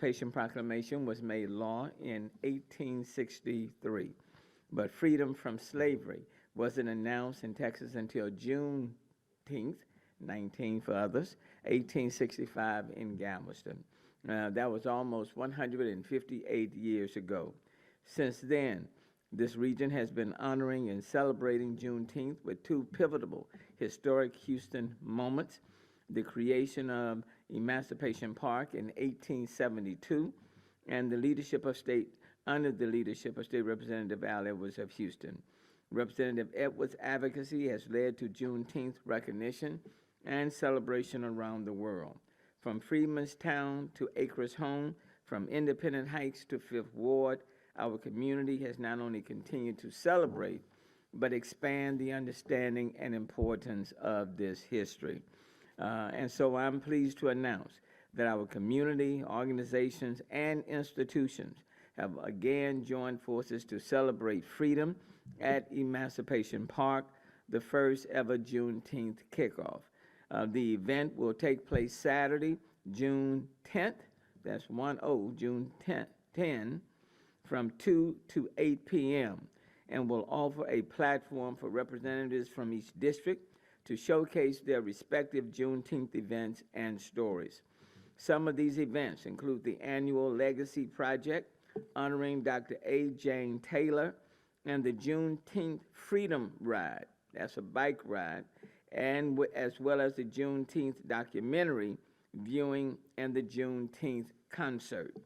Emancipation Proclamation was made law in 1863, but freedom from slavery wasn't announced in Texas until Juneteenth, 19 for others, 1865 in Galveston. That was almost 158 years ago. Since then, this region has been honoring and celebrating Juneteenth with two pivotal historic Houston moments: the creation of Emancipation Park in 1872, and the leadership of state, under the leadership of State Representative Al Edwards of Houston. Representative Edwards' advocacy has led to Juneteenth recognition and celebration around the world. From Friedman's Town to Acres Home, from Independent Heights to Fifth Ward, our community has not only continued to celebrate, but expand the understanding and importance of this history. And so I'm pleased to announce that our community, organizations, and institutions have again joined forces to celebrate freedom at Emancipation Park, the first ever Juneteenth kickoff. The event will take place Saturday, June 10th, that's 1-0, June 10, from 2 to 8 p.m., and will offer a platform for representatives from each district to showcase their respective Juneteenth events and stories. Some of these events include the annual Legacy Project, honoring Dr. A. Jane Taylor, and the Juneteenth Freedom Ride, that's a bike ride, and as well as the Juneteenth documentary viewing and the Juneteenth concert.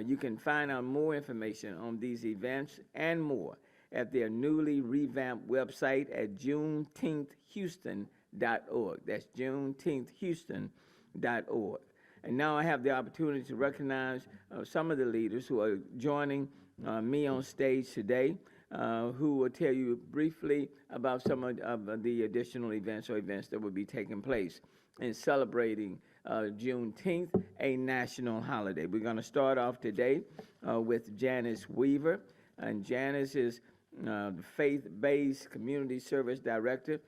You can find out more information on these events and more at their newly revamped website at juneteenthhouston.org. That's juneteenthhouston.org. And now I have the opportunity to recognize some of the leaders who are joining me on stage today, who will tell you briefly about some of the additional events or events that will be taking place in celebrating Juneteenth, a national holiday. We're going to start off today with Janice Weaver, and Janice is the faith-based community service director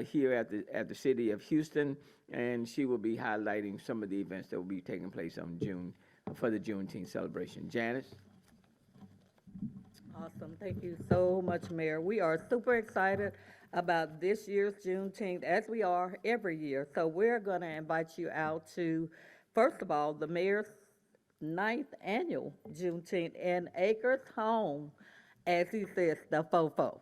here at the city of Houston, and she will be highlighting some of the events that will be taking place on for the Juneteenth celebration. Janice? Awesome. Thank you so much, Mayor. We are super excited about this year's Juneteenth, as we are every year. So we're going to invite you out to, first of all, the Mayor's 9th annual Juneteenth in Acres Home, as he says, the FOFO.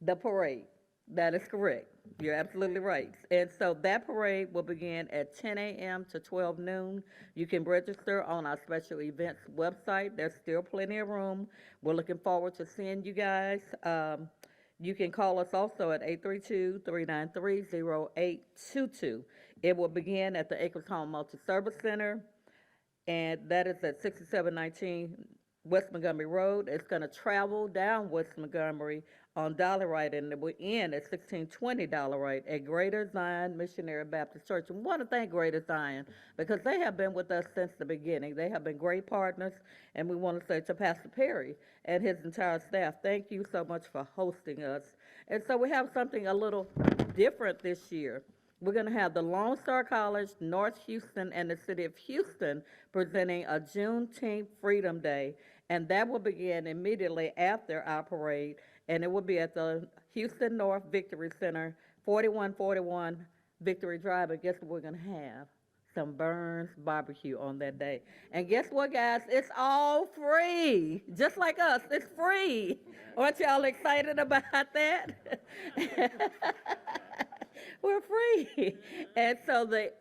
The parade. That is correct. You're absolutely right. And so that parade will begin at 10 a.m. to 12 noon. You can register on our special events website. There's still plenty of room. We're looking forward to seeing you guys. You can call us also at 832-393-0822. It will begin at the Acres Home Multi-Service Center, and that is at 6719 West Montgomery Road. It's going to travel down West Montgomery on Dollarite, and it will end at 1620 Dollarite at Greater Zion Missionary Baptist Church. And we want to thank Greater Zion because they have been with us since the beginning. They have been great partners, and we want to say to Pastor Perry and his entire staff, thank you so much for hosting us. And so we have something a little different this year. We're going to have the Lone Star College, North Houston, and the City of Houston presenting a Juneteenth Freedom Day, and that will begin immediately after our parade, and it will be at the Houston North Victory Center, 4141 Victory Drive. And guess what we're going to have? Some Burns barbecue on that day. And guess what, guys? It's all free. Just like us, it's free. Aren't y'all excited about that? We're free. And so the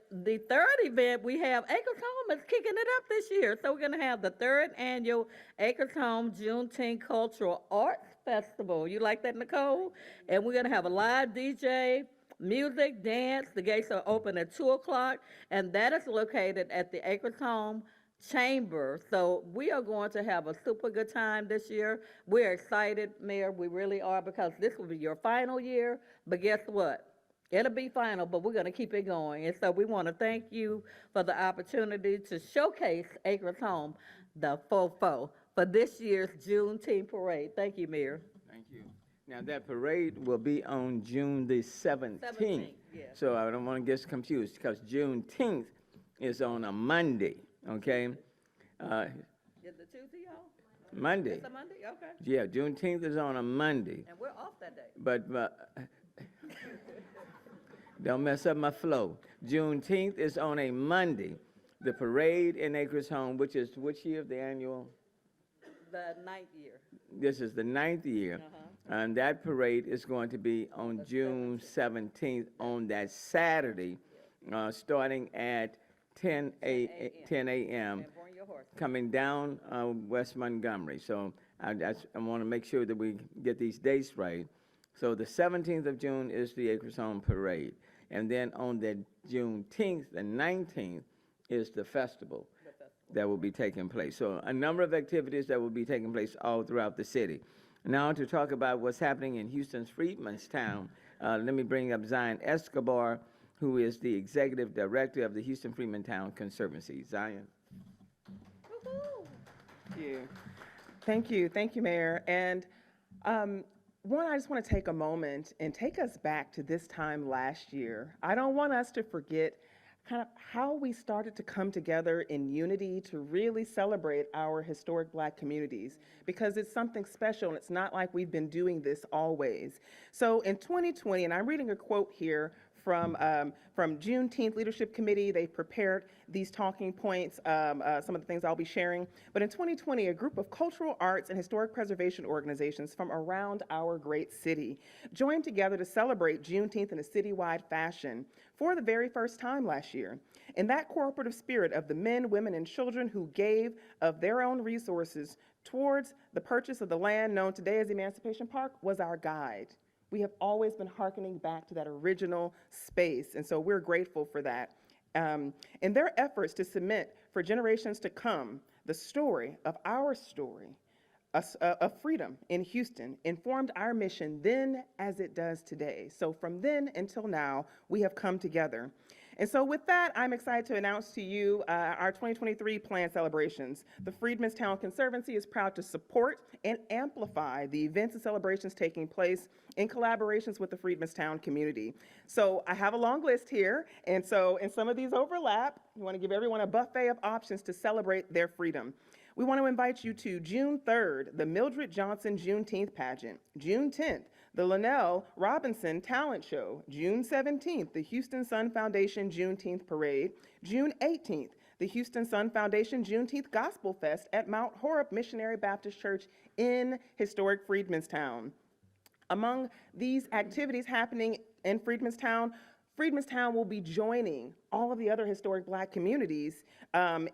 third event we have, Acres Home is kicking it up this year. So we're going to have the third annual Acres Home Juneteenth Cultural Arts Festival. You like that, Nicole? And we're going to have a live DJ, music, dance. The gates are open at 2 o'clock, and that is located at the Acres Home Chamber. So we are going to have a super good time this year. We're excited, Mayor. We really are, because this will be your final year. But guess what? It'll be final, but we're going to keep it going. And so we want to thank you for the opportunity to showcase Acres Home, the FOFO, for this year's Juneteenth parade. Thank you, Mayor. Thank you. Now, that parade will be on June the 17th. Yeah. So I don't want to get confused, because Juneteenth is on a Monday, okay? Is it Tuesday, y'all? Monday. It's a Monday, okay. Yeah, Juneteenth is on a Monday, And we're off that day. but don't mess up my flow. Juneteenth is on a Monday. The parade in Acres Home, which is which year of the annual? The 9th year. This is the 9th year, and that parade is going to be on June 17th on that Saturday, starting at 10 a.m. And bring your horse. coming down West Montgomery. So I want to make sure that we get these dates right. So the 17th of June is the Acres Home Parade. And then on the Juneteenth, the 19th, is the festival that will be taking place. So a number of activities that will be taking place all throughout the city. Now to talk about what's happening in Houston's Freedmanstown, let me bring up Zion Escobar, who is the Executive Director of the Houston Freedmantown Conservancy. Zion. Thank you, Mayor. And one, I just want to take a moment and take us back to this time last year. I don't want us to forget kind of how we started to come together in unity to really celebrate our historic Black communities, because it's something special and it's not like we've been doing this always. So in 2020, and I'm reading a quote here from Juneteenth Leadership Committee. They prepared these talking points, some of the things I'll be sharing. But in 2020, a group of cultural arts and historic preservation organizations from around our great city joined together to celebrate Juneteenth in a citywide fashion for the very first time last year. In that cooperative spirit of the men, women, and children who gave of their own resources towards the purchase of the land known today as Emancipation Park was our guide. We have always been hearkening back to that original space, and so we're grateful for that. In their efforts to cement for generations to come the story of our story of freedom in Houston informed our mission then as it does today. So from then until now, we have come together. And so with that, I'm excited to announce to you our 2023 planned celebrations. The Freedmanstown Conservancy is proud to support and amplify the events and celebrations taking place in collaborations with the Freedmanstown community. So I have a long list here, and so in some of these overlap, we want to give everyone a buffet of options to celebrate their freedom. We want to invite you to June 3rd, the Mildred Johnson Juneteenth pageant. June 10th, the Linnell Robinson Talent Show. June 17th, the Houston Sun Foundation Juneteenth Parade. June 18th, the Houston Sun Foundation Juneteenth Gospel Fest at Mount Horeb Missionary Baptist Church in historic Freedmanstown. Among these activities happening in Freedmanstown will be joining all of the other historic Black communities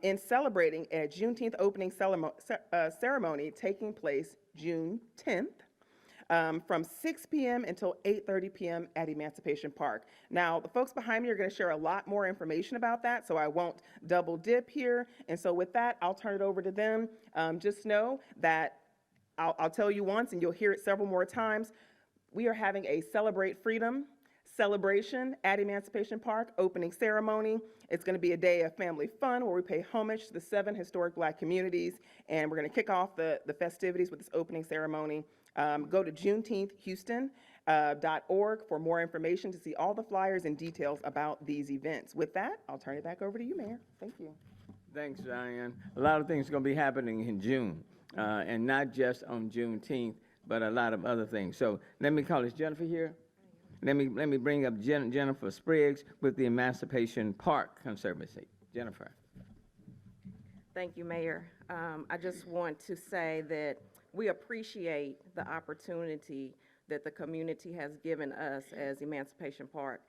in celebrating a Juneteenth opening ceremony taking place June 10th from 6 p.m. until 8:30 p.m. at Emancipation Park. Now, the folks behind me are going to share a lot more information about that, so I won't double dip here. And so with that, I'll turn it over to them. Just know that I'll tell you once, and you'll hear it several more times, we are having a Celebrate Freedom celebration at Emancipation Park opening ceremony. It's going to be a day of family fun where we pay homage to the 7 historic Black communities, and we're going to kick off the festivities with this opening ceremony. Go to juneteenthhouston.org for more information to see all the flyers and details about these events. With that, I'll turn it back over to you, Mayor. Thank you. Thanks, Zion. A lot of things are going to be happening in June, and not just on Juneteenth, but a lot of other things. So let me call, is Jennifer here? Let me bring up Jennifer Spriggs with the Emancipation Park Conservancy. Jennifer. Thank you, Mayor. I just want to say that we appreciate the opportunity that the community has given us as Emancipation Park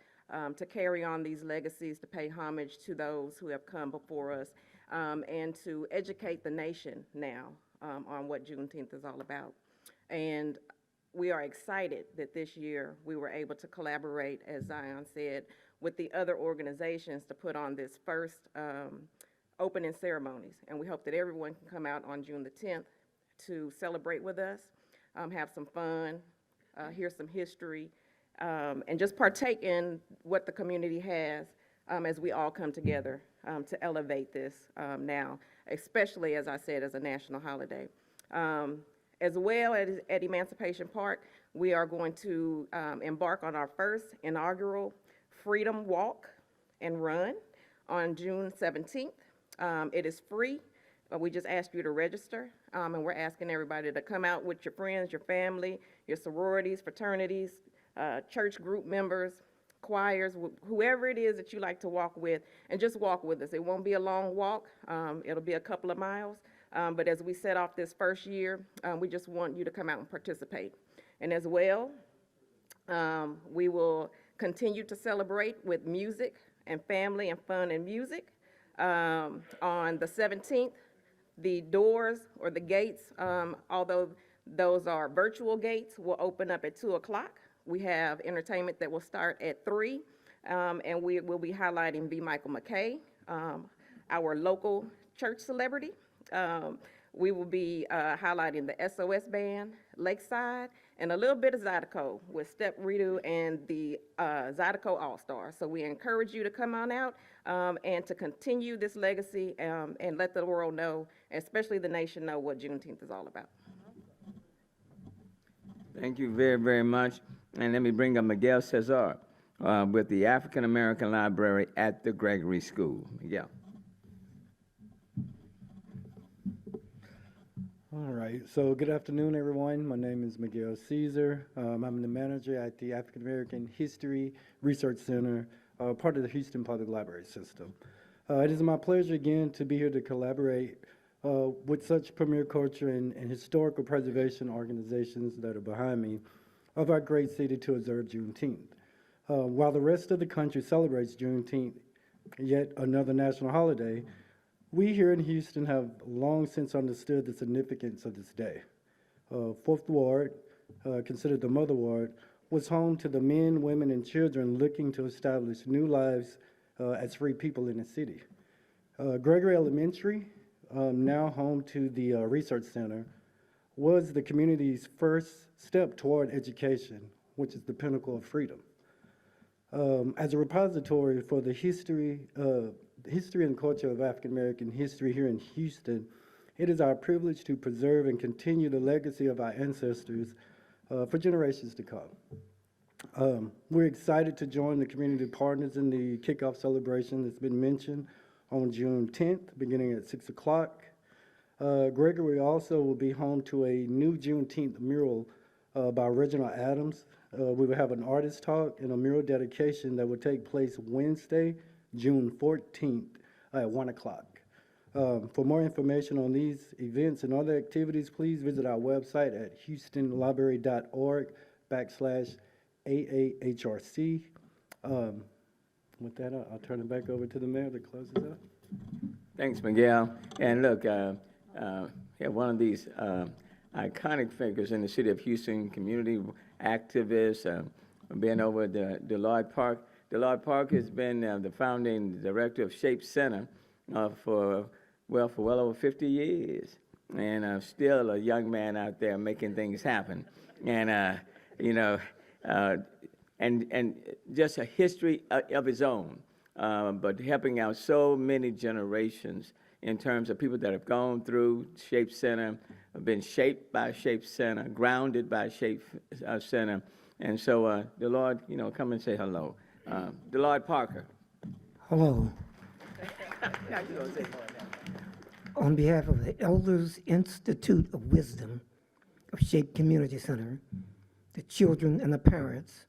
to carry on these legacies, to pay homage to those who have come before us, and to educate the nation now on what Juneteenth is all about. And we are excited that this year we were able to collaborate, as Zion said, with the other organizations to put on this first opening ceremonies. And we hope that everyone can come out on June the 10th to celebrate with us, have some fun, hear some history, and just partake in what the community has as we all come together to elevate this now, especially, as I said, as a national holiday. As well as at Emancipation Park, we are going to embark on our first inaugural Freedom Walk and Run, on June 17th. It is free. We just asked you to register, and we're asking everybody to come out with your friends, your family, your sororities, fraternities, church group members, choirs, whoever it is that you like to walk with, and just walk with us. It won't be a long walk. It'll be a couple of miles. But as we set off this first year, we just want you to come out and participate. And as well, we will continue to celebrate with music and family and fun and music. On the 17th, the doors or the gates, although those are virtual gates, will open up at 2 o'clock. We have entertainment that will start at 3, and we will be highlighting B. Michael McKay, our local church celebrity. We will be highlighting the SOS Band, Lakeside, and a little bit of Zydeco with Step Redo and the Zydeco All-Stars. So we encourage you to come on out and to continue this legacy and let the world know, especially the nation, know what Juneteenth is all about. Thank you very, very much. And let me bring up Miguel Cesar with the African American Library at the Gregory School. Miguel. All right, so good afternoon, everyone. My name is Miguel Caesar. I'm the manager at the African American History Research Center, part of the Houston Public Library System. It is my pleasure again to be here to collaborate with such premier culture and historical preservation organizations that are behind me of our great city to observe Juneteenth. While the rest of the country celebrates Juneteenth, yet another national holiday, we here in Houston have long since understood the significance of this day. Fourth Ward, considered the Mother Ward, was home to the men, women, and children looking to establish new lives as free people in the city. Gregory Elementary, now home to the Research Center, was the community's first step toward education, which is the pinnacle of freedom. As a repository for the history and culture of African American history here in Houston, it is our privilege to preserve and continue the legacy of our ancestors for generations to come. We're excited to join the community partners in the kickoff celebration that's been mentioned on June 10th, beginning at 6 o'clock. Gregory also will be home to a new Juneteenth mural by Reginald Adams. We will have an artist talk and a mural dedication that will take place Wednesday, June 14th at 1 o'clock. For more information on these events and other activities, please visit our website at houstonlibrary.org/AAHRC. With that, I'll turn it back over to the mayor to close us out. Thanks, Miguel. And look, one of these iconic figures in the city of Houston, community activist, been over at the Deloitte Park. Deloitte Park has been the founding director of Shape Center for well over 50 years, and still a young man out there making things happen. And and just a history of his own, but helping out so many generations in terms of people that have gone through Shape Center, have been shaped by Shape Center, grounded by Shape Center. And so the Lord, come and say hello. Deloitte Parker. Hello. On behalf of the Elders Institute of Wisdom of Shape Community Center, the children and the parents,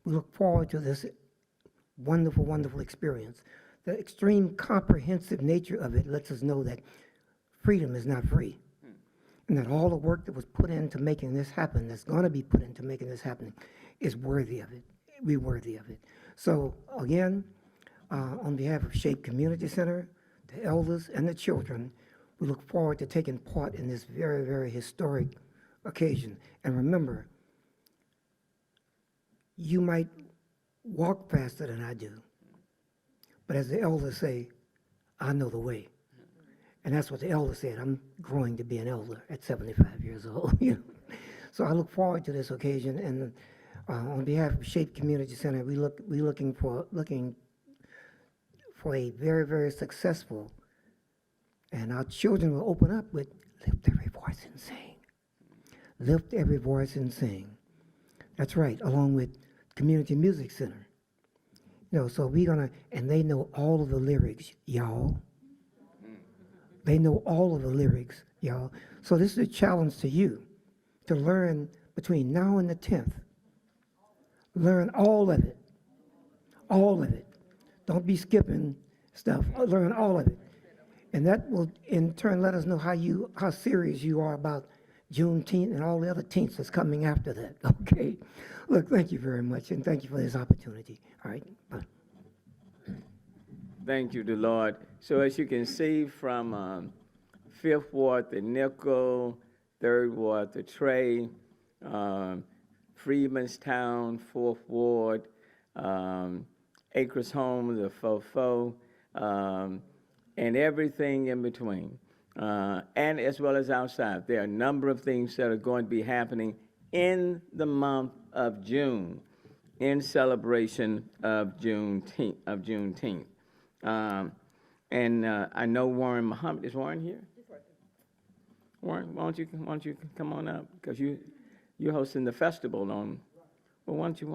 we look forward to this wonderful, wonderful experience. The extreme comprehensive nature of it lets us know that freedom is not free, and that all the work that was put into making this happen, that's going to be put into making this happen, is worthy of it. We're worthy of it. So again, on behalf of Shape Community Center, the elders and the children, we look forward to taking part in this very, very historic occasion. And remember, you might walk faster than I do, but as the elders say, I know the way. And that's what the elder said. I'm growing to be an elder at 75 years old. So I look forward to this occasion, and on behalf of Shape Community Center, we're looking for a very, very successful, and our children will open up with "Lift every voice and sing." Lift every voice and sing. That's right, along with Community Music Center. You know, so we gonna, and they know all of the lyrics, y'all. They know all of the lyrics, y'all. So this is a challenge to you, to learn between now and the 10th. Learn all of it. All of it. Don't be skipping stuff. Learn all of it. And that will in turn let us know how serious you are about Juneteenth and all the other teenths that's coming after that. Okay. Look, thank you very much, and thank you for this opportunity. All right. Bye. Thank you, the Lord. So as you can see from Fifth Ward, the Nickel, Third Ward, the Trey, Freedmanstown, Fourth Ward, Acres Home, the Fofo, and everything in between, and as well as outside. There are a number of things that are going to be happening in the month of June in celebration of Juneteenth. I know Warren Muhammad, is Warren here? Warren, why don't you come on up, because you're hosting the festival on, well, why don't you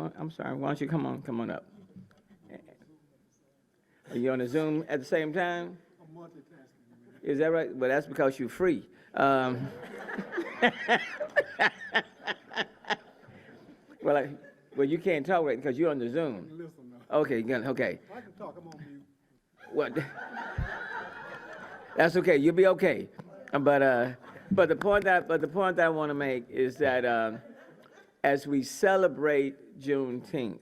come on up? Are you on the Zoom at the same time? I'm multitasking. Is that right? Well, that's because you're free. Well, you can't talk right because you're on the Zoom. Listen now. Okay, good. Okay. I can talk. I'm on mute. What? That's okay. You'll be okay. But the point that I want to make is that as we celebrate Juneteenth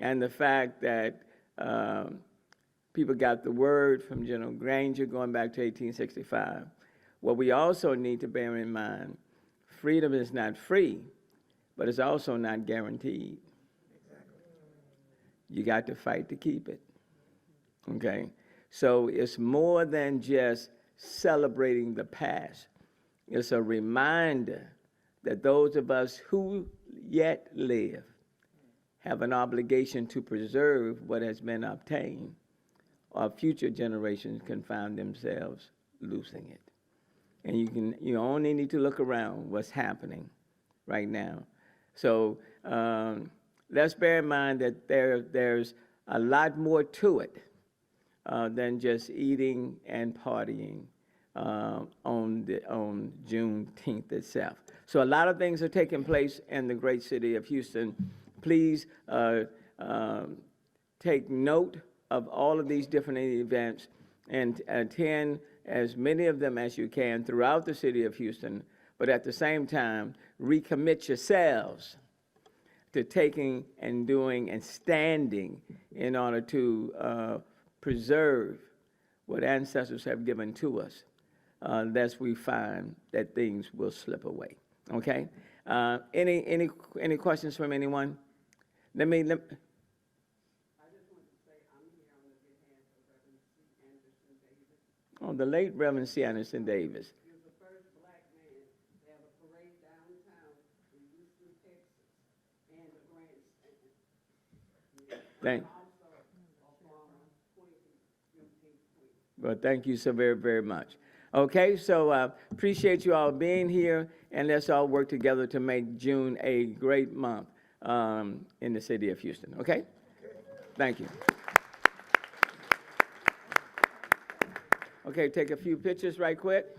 and the fact that people got the word from General Granger going back to 1865, what we also need to bear in mind, freedom is not free, but it's also not guaranteed. You got to fight to keep it, okay? So it's more than just celebrating the past. It's a reminder that those of us who yet live have an obligation to preserve what has been obtained, or future generations can find themselves losing it. And you only need to look around what's happening right now. So let's bear in mind that there's a lot more to it than just eating and partying on Juneteenth itself. So a lot of things are taking place in the great city of Houston. Please take note of all of these different events and attend as many of them as you can throughout the city of Houston, but at the same time, recommit yourselves to taking and doing and standing in order to preserve what ancestors have given to us, lest we find that things will slip away. Okay? Any questions from anyone? Let me. I just want to say I'm here on the behalf of Reverend C. Anderson Davis. Oh, the late Reverend C. Anderson Davis. He was the first black man to have a parade downtown in Houston, Texas, and the grandstand. Well, thank you so very, very much. Okay, so appreciate you all being here, and let's all work together to make June a great month in the city of Houston. Okay? Thank you. Okay, take a few pictures right quick.